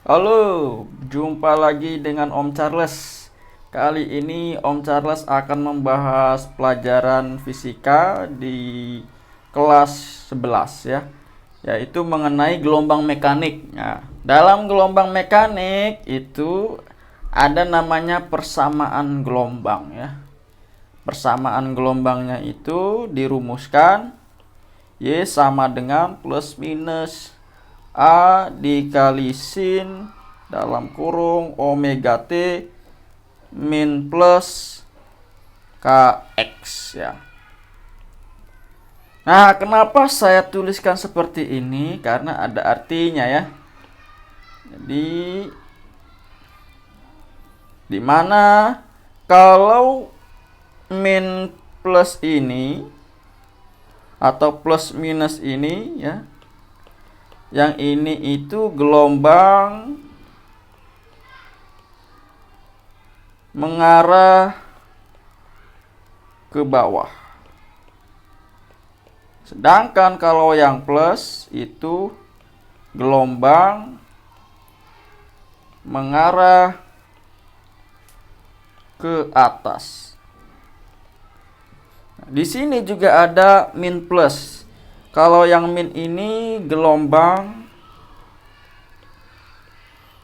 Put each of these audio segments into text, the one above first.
Halo, jumpa lagi dengan Om Charles. Kali ini Om Charles akan membahas pelajaran fisika di kelas 11 ya, yaitu mengenai gelombang mekanik. Nah, dalam gelombang mekanik itu ada namanya persamaan gelombang ya. Persamaan gelombangnya itu dirumuskan Y sama dengan plus minus A dikali sin dalam kurung omega T min plus kx ya. Nah, kenapa saya tuliskan seperti ini? Karena ada artinya ya. Jadi dimana kalau min plus ini atau plus minus ini ya, yang ini itu gelombang mengarah ke bawah. Sedangkan kalau yang plus itu gelombang mengarah ke atas. Nah, di sini juga ada min plus. Kalau yang min ini gelombang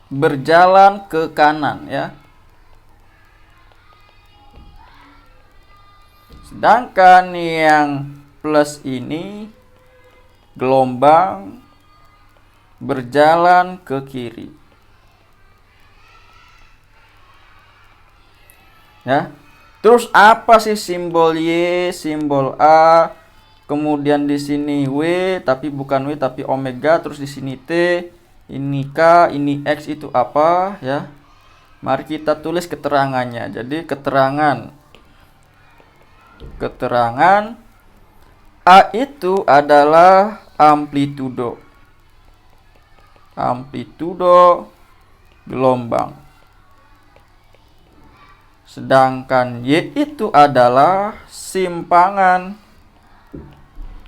berjalan ke kanan ya. Sedangkan yang plus ini gelombang berjalan ke kiri. Ya. Terus apa sih simbol Y, simbol A, kemudian di sini W tapi bukan W tapi omega, terus di sini T, ini K, ini X itu apa ya? Mari kita tulis keterangannya. Jadi keterangan A itu adalah amplitudo gelombang. Sedangkan Y itu adalah simpangan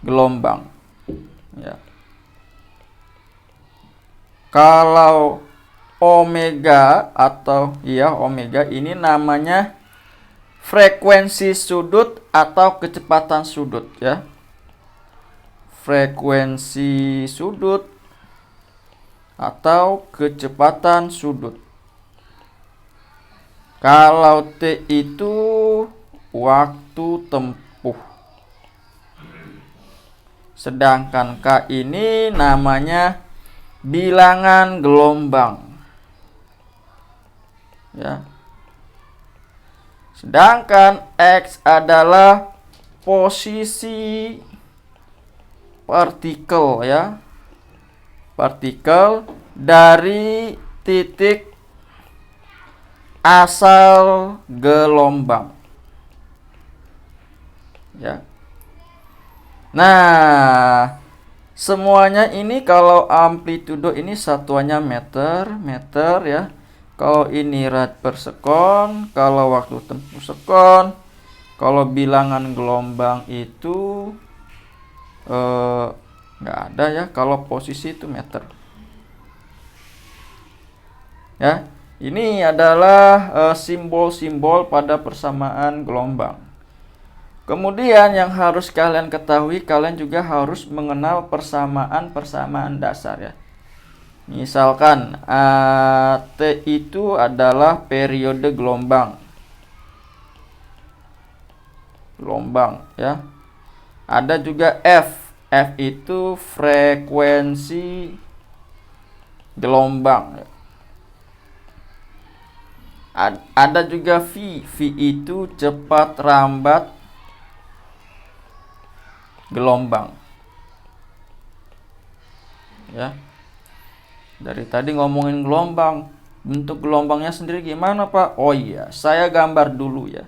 gelombang. Ya. Kalau omega omega ini namanya frekuensi sudut atau kecepatan sudut ya. Frekuensi sudut atau kecepatan sudut. Kalau T itu waktu tempuh. Sedangkan K ini namanya bilangan gelombang. Ya. Sedangkan X adalah posisi partikel ya. Partikel dari titik asal gelombang. Ya. Nah, semuanya ini kalau amplitudo ini satuannya meter ya. Kalau ini rad per sekon, kalau waktu tempuh sekon, kalau bilangan gelombang itu nggak ada ya. Kalau posisi itu meter. Ya, ini adalah simbol-simbol pada persamaan gelombang. Kemudian yang harus kalian ketahui, kalian juga harus mengenal persamaan dasar ya. Misalkan T itu adalah periode gelombang ya. Ada juga F itu frekuensi gelombang ya. Ada juga V itu cepat rambat gelombang ya. Dari tadi ngomongin gelombang, bentuk gelombangnya sendiri gimana Pak? Oh iya, saya gambar dulu ya.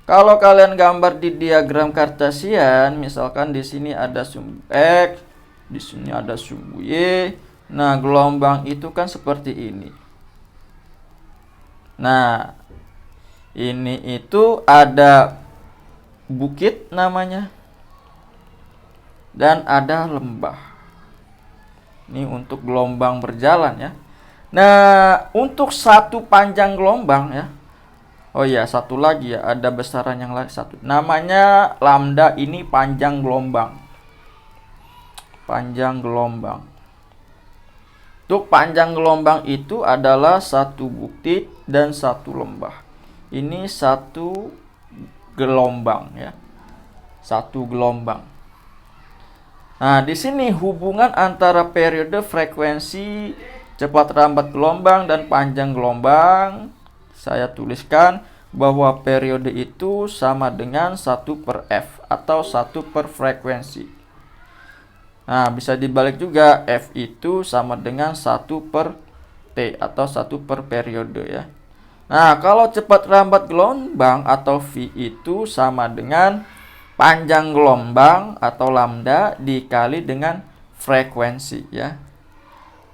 Kalau kalian gambar di diagram kartesian, misalkan di sini ada sumbu X, di sini ada sumbu Y. Nah, gelombang itu kan seperti ini. Nah, ini itu ada bukit namanya dan ada lembah. Ini untuk gelombang berjalan ya. Nah, untuk satu panjang gelombang ya. Oh iya, satu lagi ya, ada besaran yang lain satu. Namanya lambda, ini panjang gelombang. Panjang gelombang. Untuk panjang gelombang itu adalah satu bukit dan satu lembah. Ini satu gelombang ya. Satu gelombang. Nah, di sini hubungan antara periode, frekuensi, cepat lambat gelombang dan panjang gelombang, saya tuliskan bahwa periode itu sama dengan 1/f atau 1 per frekuensi. Nah, bisa dibalik juga, F itu sama dengan 1/T atau 1 per periode ya. Nah, kalau cepat lambat gelombang atau V itu sama dengan panjang gelombang atau lambda dikali dengan frekuensi ya.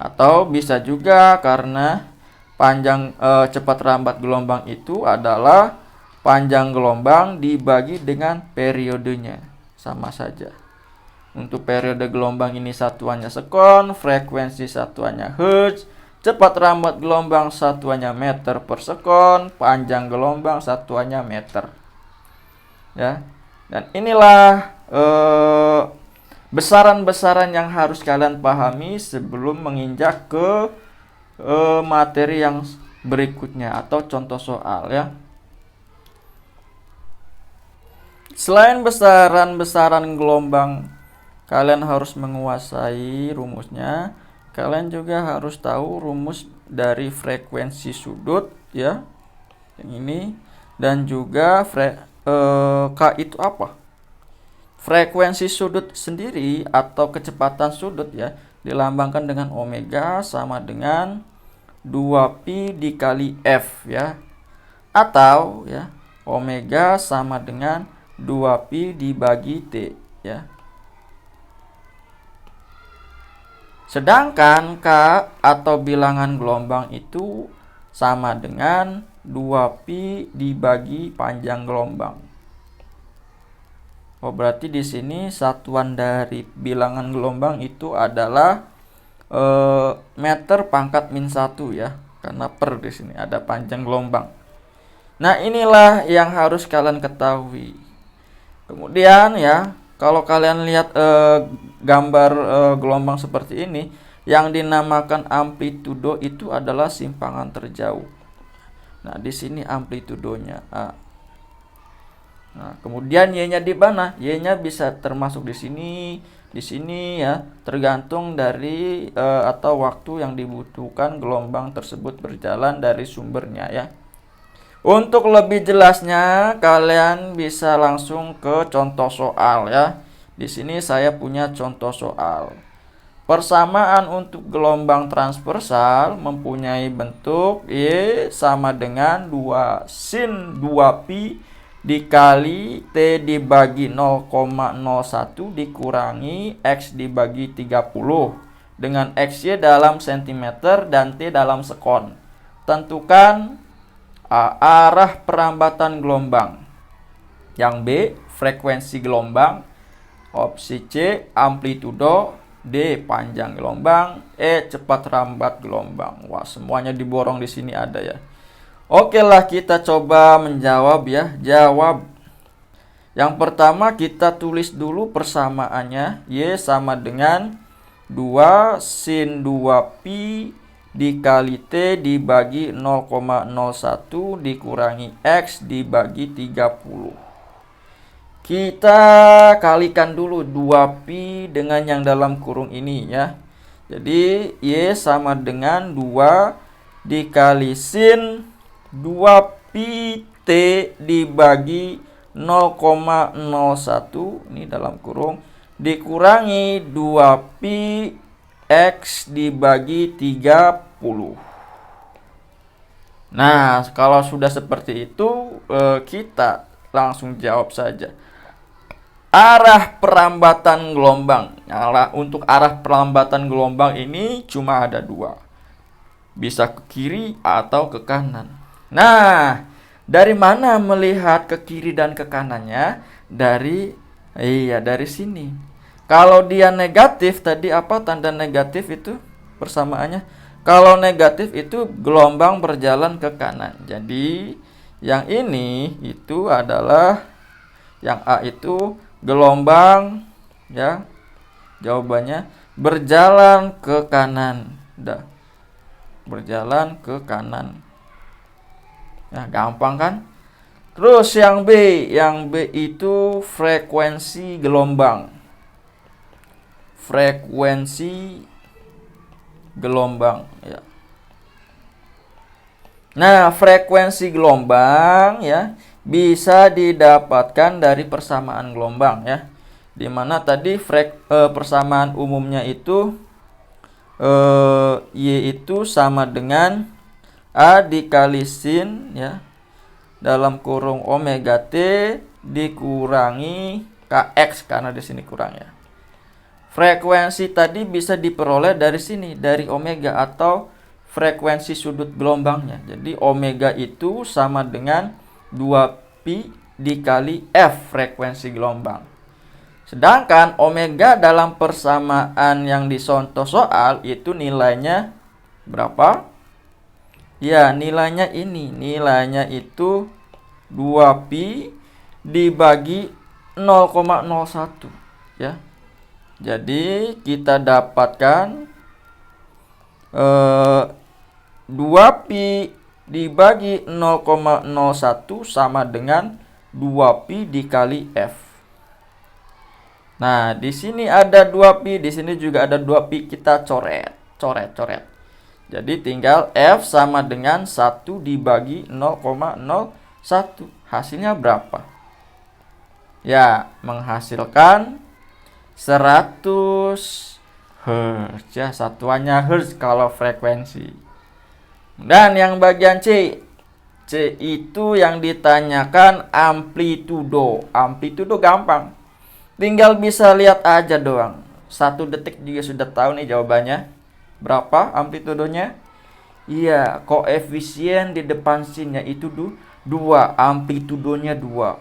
Atau bisa juga karena panjang cepat lambat gelombang itu adalah panjang gelombang dibagi dengan periodenya. Sama saja. Untuk periode gelombang ini satuannya sekon, frekuensi satuannya hertz, cepat lambat gelombang satuannya meter per sekon, panjang gelombang satuannya meter. Ya. Dan inilah besaran-besaran yang harus kalian pahami sebelum menginjak ke materi yang berikutnya atau contoh soal ya. Selain besaran-besaran gelombang, kalian harus menguasai rumusnya. Kalian juga harus tahu rumus dari frekuensi sudut ya. Yang ini, dan juga K itu apa? Frekuensi sudut sendiri atau kecepatan sudut ya dilambangkan dengan omega sama dengan 2pi dikali F ya. Atau ya omega sama dengan 2pi dibagi T ya. Sedangkan K atau bilangan gelombang itu sama dengan 2pi dibagi panjang gelombang. Oh, berarti di sini satuan dari bilangan gelombang itu adalah meter pangkat -1 ya. Karena per di sini ada panjang gelombang. Nah, inilah yang harus kalian ketahui. Kemudian ya, kalau kalian lihat gambar gelombang seperti ini, yang dinamakan amplitudo itu adalah simpangan terjauh. Nah, di sini amplitudonya A. Nah, kemudian Y-nya di mana? Y-nya bisa termasuk di sini ya, tergantung dari atau waktu yang dibutuhkan gelombang tersebut berjalan dari sumbernya ya. Untuk lebih jelasnya, kalian bisa langsung ke contoh soal ya. Di sini saya punya contoh soal. Persamaan untuk gelombang transversal mempunyai bentuk Y sama dengan 2 sin 2pi dikali T dibagi 0,01 dikurangi X dibagi 30 dengan XY dalam cm dan T dalam sekon. Tentukan A, arah perambatan gelombang. Yang B, frekuensi gelombang. Opsi C, amplitudo. D, panjang gelombang. E, cepat lambat gelombang. Wah, semuanya diborong di sini ada ya. Oke lah, kita coba menjawab ya. Jawab. Yang pertama kita tulis dulu persamaannya. Y sama dengan 2 sin 2pi dikali T dibagi 0,01 dikurangi X dibagi 30. Kita kalikan dulu 2pi dengan yang dalam kurung ini ya. Jadi Y sama dengan 2 dikali sin 2pi T dibagi 0,01 ini dalam kurung dikurangi 2pi X dibagi 30. Nah, kalau sudah seperti itu kita langsung jawab saja. Arah perambatan gelombang. Untuk arah perambatan gelombang ini cuma ada 2. Bisa ke kiri atau ke kanan. Nah, dari mana melihat ke kiri dan ke kanannya? Dari sini. Kalau dia negatif, tadi apa tanda negatif itu persamaannya? Kalau negatif itu gelombang berjalan ke kanan. Jadi yang ini itu adalah yang A itu gelombang, ya. Jawabannya berjalan ke kanan. Udah. Berjalan ke kanan. Ya, gampang kan? Terus yang B itu frekuensi gelombang. Frekuensi gelombang, ya. Nah, frekuensi gelombang, ya, bisa didapatkan dari persamaan gelombang, ya. Dimana tadi persamaan umumnya itu Y itu sama dengan A dikali sin, ya, dalam kurung omega T dikurangi Kx, karena di sini kurang, ya. Frekuensi tadi bisa diperoleh dari sini, dari omega atau frekuensi sudut gelombangnya. Jadi omega itu sama dengan 2pi dikali F frekuensi gelombang. Sedangkan omega dalam persamaan yang disontoh soal itu nilainya berapa? Ya, nilainya ini. Nilainya itu 2pi dibagi 0,01, ya. Jadi kita dapatkan 2pi dibagi 0,01 sama dengan 2pi dikali F. Nah, di sini ada 2pi, di sini juga ada 2pi, kita coret. Jadi tinggal F sama dengan 1 dibagi 0,01. Hasilnya berapa? Ya, menghasilkan 100 Hz, ya, satuannya Hz kalau frekuensi. Dan yang bagian C itu yang ditanyakan amplitudo. Amplitudo gampang. Tinggal bisa lihat aja doang. 1 detik juga sudah tahu nih jawabannya. Berapa amplitudonya? Iya, koefisien di depan sinnya itu 2. Amplitudonya 2.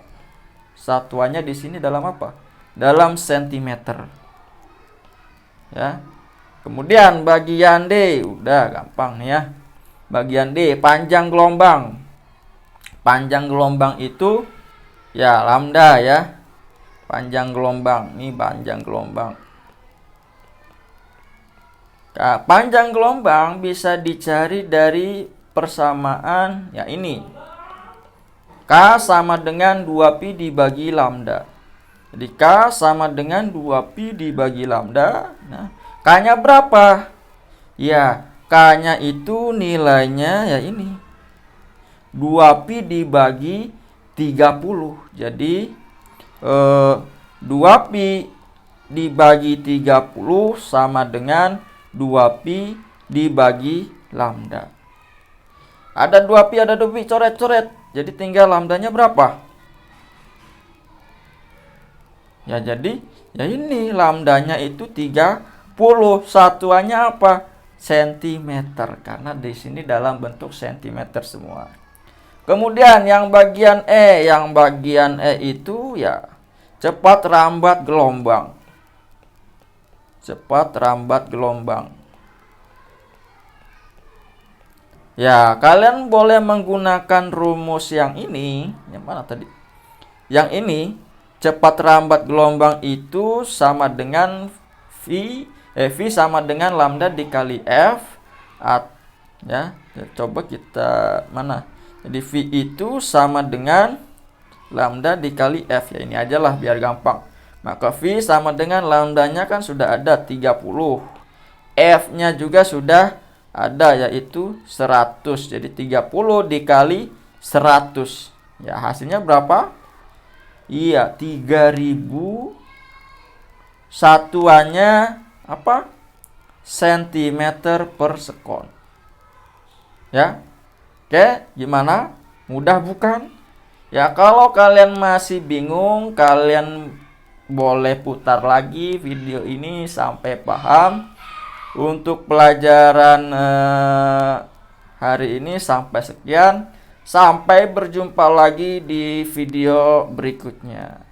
Satuannya di sini dalam apa? Dalam sentimeter. Ya. Kemudian bagian D, udah gampang nih, ya. Bagian D, panjang gelombang. Panjang gelombang itu ya lambda, ya. Panjang gelombang, ini panjang gelombang. Nah, panjang gelombang bisa dicari dari persamaan, ya, ini. K sama dengan 2pi dibagi lambda. Jadi K sama dengan 2pi dibagi lambda. Nah, K-nya berapa? Ya, K-nya itu nilainya ya ini. 2pi dibagi 30. Jadi 2pi dibagi 30 sama dengan 2pi dibagi lambda. Ada 2pi, ada 2pi, coret-coret. Jadi tinggal lambdanya berapa? Ya, jadi ya ini lambdanya itu 30. Satuannya apa? Sentimeter, karena di sini dalam bentuk sentimeter semua. Kemudian yang bagian E, itu ya cepat rambat gelombang. Cepat rambat gelombang. Ya, kalian boleh menggunakan rumus yang ini. Yang mana tadi? Yang ini, cepat rambat gelombang itu sama dengan V sama dengan lambda dikali F. Ya, coba kita mana? Jadi V itu sama dengan lambda dikali F, ya, ini aja lah biar gampang. Maka V sama dengan lambdanya kan sudah ada 30. F-nya juga sudah ada, yaitu 100. Jadi 30 dikali 100. Ya, hasilnya berapa? Iya, 3000. Satuannya apa? Sentimeter per sekon. Ya. Oke, gimana? Mudah bukan? Ya, kalau kalian masih bingung, kalian boleh putar lagi video ini sampai paham. Untuk pelajaran hari ini sampai sekian. Sampai berjumpa lagi di video berikutnya.